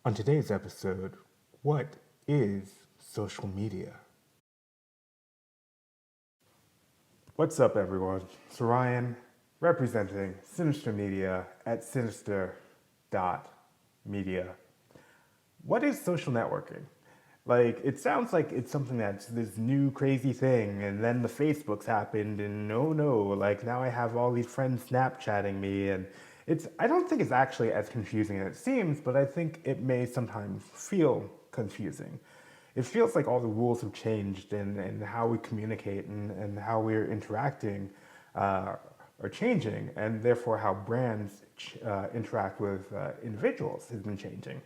On today's episode, what is social media? What's up, everyone? It's Ryan, representing Sinister Media at sinister.media. What is social networking? Like, it sounds like it's something that's this new crazy thing, and then the Facebooks happened, and oh no, like now I have all these friends Snapchatting me, and I don't think it's actually as confusing as it seems, but I think it may sometimes feel confusing. It feels like all the rules have changed, and how we communicate and how we're interacting are changing, and therefore how brands interact with individuals has been changing.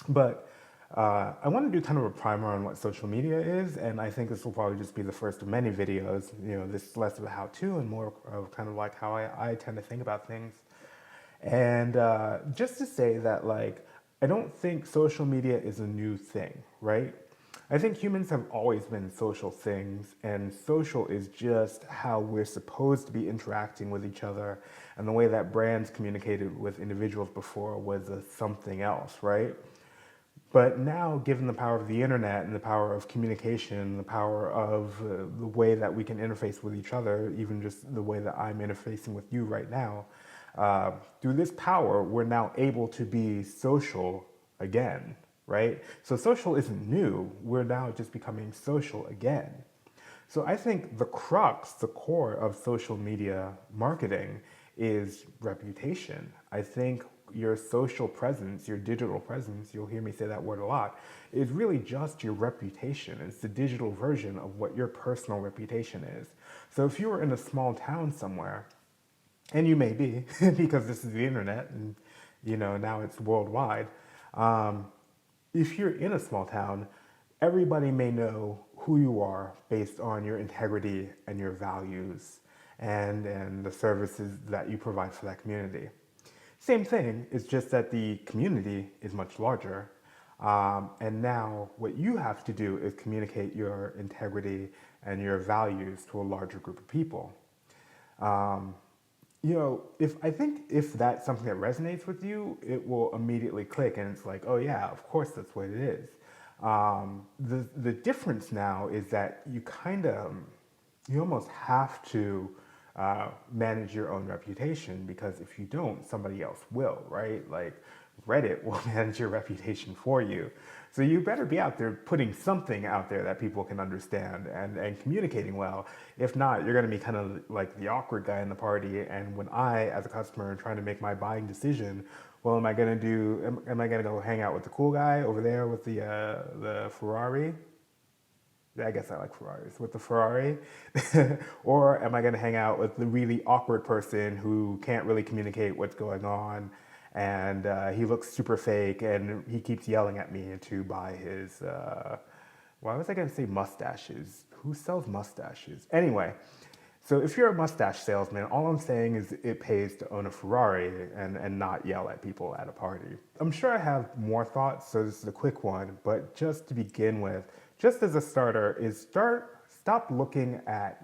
But I want to do kind of a primer on what social media is, and I think this will probably just be the first of many videos. You know, this is less of a how-to and more of kind of like how I tend to think about things. And just to say that, like, I don't think social media is a new thing, right? I think humans have always been social things, and social is just how we're supposed to be interacting with each other, and the way that brands communicated with individuals before was something else, right? But now, given the power of the internet and the power of communication, the power of the way that we can interface with each other, even just the way that I'm interfacing with you right now, through this power, we're now able to be social again, right? So social isn't new. We're now just becoming social again. So I think the crux, the core of social media marketing is reputation. I think your social presence, your digital presence, you'll hear me say that word a lot, is really just your reputation. It's the digital version of what your personal reputation is. So if you were in a small town somewhere, and you may be, because this is the internet and you know now it's worldwide, um, if you're in a small town, everybody may know who you are based on your integrity and your values and the services that you provide for that community. Same thing, it's just that the community is much larger. And now what you have to do is communicate your integrity and your values to a larger group of people. Um, you know, if I think if that's something that resonates with you, it will immediately click, and it's like, oh yeah, of course that's what it is. The difference now is that you almost have to manage your own reputation, because if you don't, somebody else will, right? Like Reddit will manage your reputation for you. So you better be out there putting something out there that people can understand and communicating well. If not, you're going to be kind of like the awkward guy in the party. And when I, as a customer, am trying to make my buying decision, well, am I going to am I going to go hang out with the cool guy over there with the Ferrari? I guess I like Ferraris, with the Ferrari? Or am I going to hang out with the really awkward person who can't really communicate what's going on, and he looks super fake and he keeps yelling at me to buy his, why was I going to say mustaches? Who sells mustaches? Anyway, so if you're a mustache salesman, all I'm saying is it pays to own a Ferrari and not yell at people at a party. I'm sure I have more thoughts, so this is a quick one, but just to begin with, just as a starter, stop looking at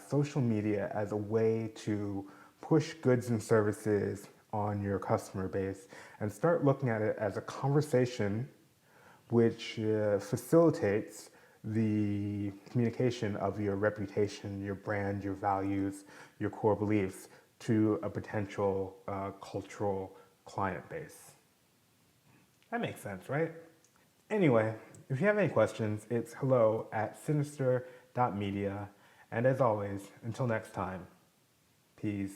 social media as a way to push goods and services on your customer base, and start looking at it as a conversation which facilitates the communication of your reputation, your brand, your values, your core beliefs to a potential cultural client base. That makes sense, right? Anyway, if you have any questions, it's hello@sinister.media. And as always, until next time, peace.